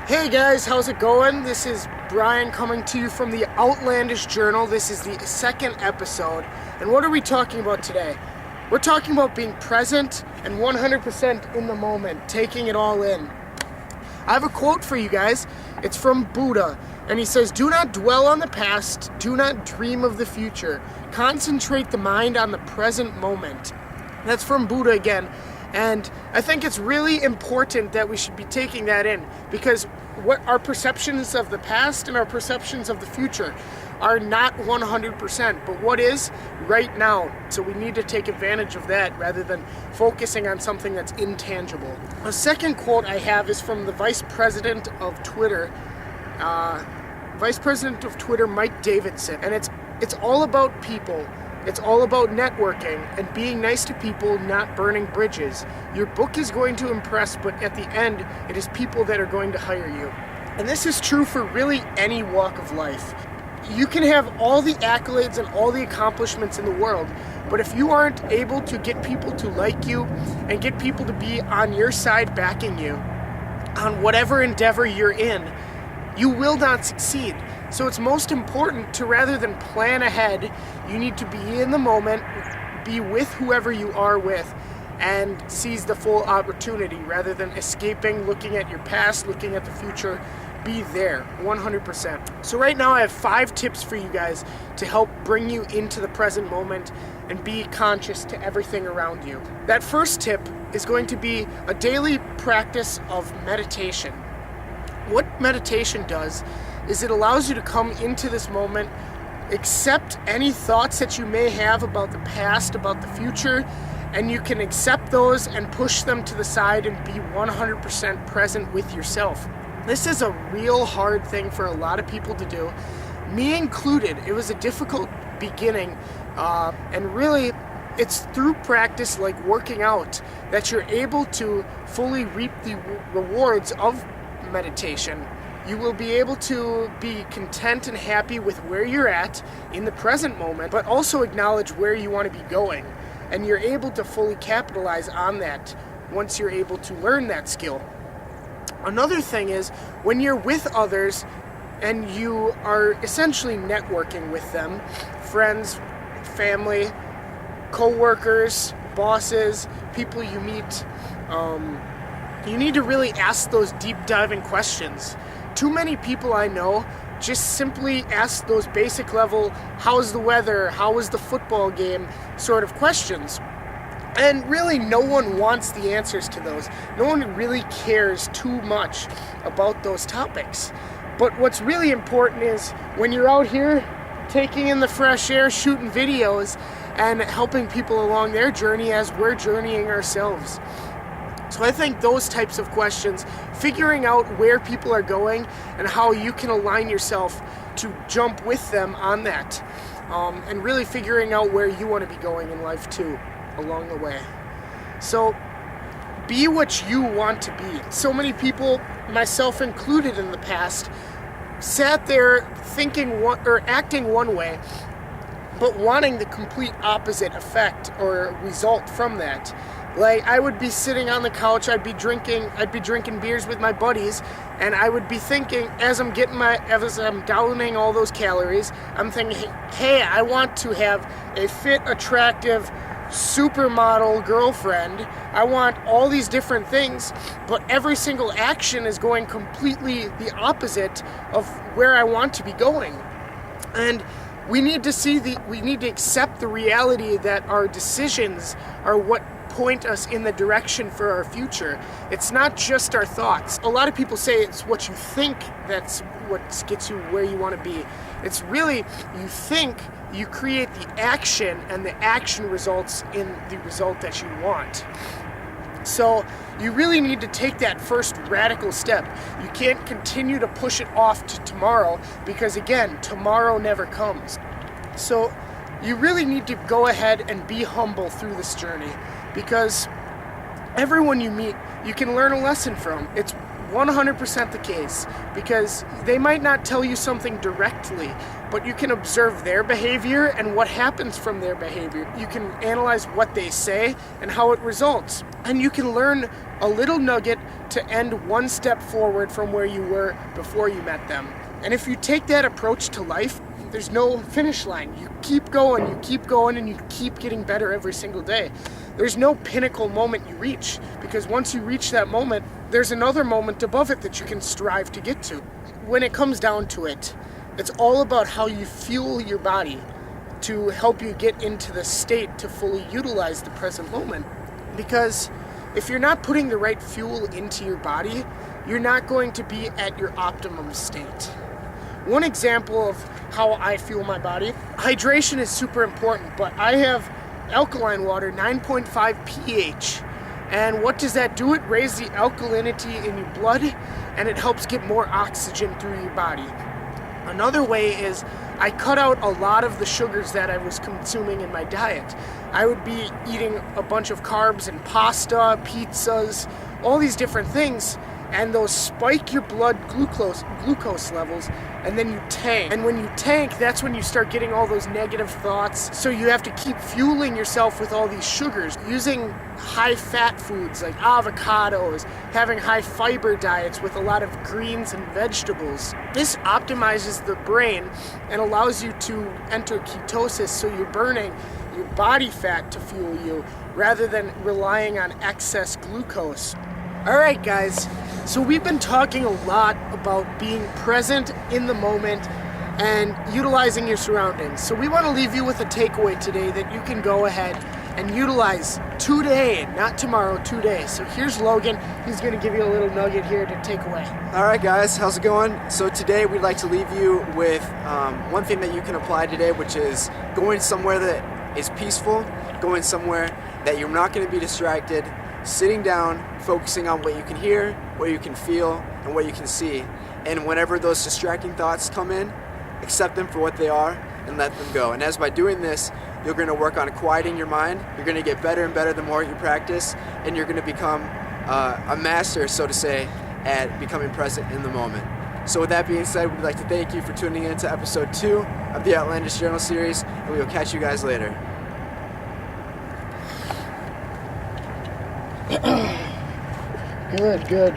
Hey guys, how's it going? This is Brian coming to you from the Outlandish Journal. This is the second episode. And what are we talking about today? We're talking about being present and 100% in the moment, taking it all in. I have a quote for you guys. It's from Buddha, and he says, "Do not dwell on the past, do not dream of the future. Concentrate the mind on the present moment." That's from Buddha again. And I think it's really important that we should be taking that in, because what our perceptions of the past and our perceptions of the future are not 100%, but what is right now. So we need to take advantage of that rather than focusing on something that's intangible. A second quote I have is from the Vice President of Twitter, Mike Davidson, and it's all about people. It's all about networking and being nice to people, not burning bridges. Your book is going to impress, but at the end, it is people that are going to hire you. And this is true for really any walk of life. You can have all the accolades and all the accomplishments in the world, but if you aren't able to get people to like you and get people to be on your side backing you on whatever endeavor you're in, you will not succeed. So it's most important to, rather than plan ahead, you need to be in the moment, be with whoever you are with, and seize the full opportunity rather than escaping, looking at your past, looking at the future. Be there 100%. So right now I have 5 tips for you guys to help bring you into the present moment and be conscious to everything around you. That first tip is going to be a daily practice of meditation. What meditation does is it allows you to come into this moment, accept any thoughts that you may have about the past, about the future, and you can accept those and push them to the side and be 100% present with yourself. This is a real hard thing for a lot of people to do, me included. It was a difficult beginning, and really it's through practice like working out that you're able to fully reap the rewards of meditation. You will be able to be content and happy with where you're at in the present moment, but also acknowledge where you want to be going. And you're able to fully capitalize on that once you're able to learn that skill. Another thing is when you're with others and you are essentially networking with them, friends, family, co-workers, bosses, people you meet, you need to really ask those deep diving questions. Too many people I know just simply ask those basic level, how's the weather, how was the football game sort of questions. And really no one wants the answers to those. No one really cares too much about those topics. But what's really important is when you're out here taking in the fresh air, shooting videos, and helping people along their journey as we're journeying ourselves. So I think those types of questions, figuring out where people are going and how you can align yourself to jump with them on that, and really figuring out where you want to be going in life too along the way. So be what you want to be. So many people, myself included in the past, sat there thinking or acting one way, but wanting the complete opposite effect or result from that. Like, I would be sitting on the couch, I'd be drinking beers with my buddies, and I would be thinking, as I'm downing all those calories, I'm thinking, hey, I want to have a fit, attractive, supermodel girlfriend. I want all these different things, but every single action is going completely the opposite of where I want to be going. And we need to accept the reality that our decisions are what point us in the direction for our future. It's not just our thoughts. A lot of people say it's what you think that's what gets you where you want to be. It's really, you think, you create the action, and the action results in the result that you want. So you really need to take that first radical step. You can't continue to push it off to tomorrow, because again, tomorrow never comes. So you really need to go ahead and be humble through this journey, because everyone you meet, you can learn a lesson from. It's 100% the case, because they might not tell you something directly, but you can observe their behavior and what happens from their behavior. You can analyze what they say and how it results. And you can learn a little nugget to end one step forward from where you were before you met them. And if you take that approach to life, there's no finish line. You keep going, and you keep getting better every single day. There's no pinnacle moment you reach, because once you reach that moment, there's another moment above it that you can strive to get to. When it comes down to it, it's all about how you fuel your body to help you get into the state to fully utilize the present moment. Because if you're not putting the right fuel into your body, you're not going to be at your optimum state. One example of how I fuel my body, hydration is super important, but I have alkaline water, 9.5 pH. And what does that do? It raises the alkalinity in your blood, and it helps get more oxygen through your body. Another way is I cut out a lot of the sugars that I was consuming in my diet. I would be eating a bunch of carbs and pasta, pizzas, all these different things, and those spike your blood glucose levels, and then you tank. And when you tank, that's when you start getting all those negative thoughts. So you have to keep fueling yourself with all these sugars, using high-fat foods like avocados, having high-fiber diets with a lot of greens and vegetables. This optimizes the brain and allows you to enter ketosis, so you're burning your body fat to fuel you rather than relying on excess glucose. All right, guys, so we've been talking a lot about being present in the moment and utilizing your surroundings. So we want to leave you with a takeaway today that you can go ahead and utilize today, not tomorrow, today. So here's Logan. He's going to give you a little nugget here to take away. All right, guys, how's it going? So today we'd like to leave you with one thing that you can apply today, which is going somewhere that is peaceful, going somewhere that you're not going to be distracted, sitting down, focusing on what you can hear, what you can feel, and what you can see. And whenever those distracting thoughts come in, accept them for what they are and let them go. And as by doing this, you're going to work on quieting your mind. You're going to get better and better the more you practice, and you're going to become a master, so to say, at becoming present in the moment. So with that being said, we'd like to thank you for tuning in to episode 2 of the Outlandish Journal series, and we will catch you guys later. Good.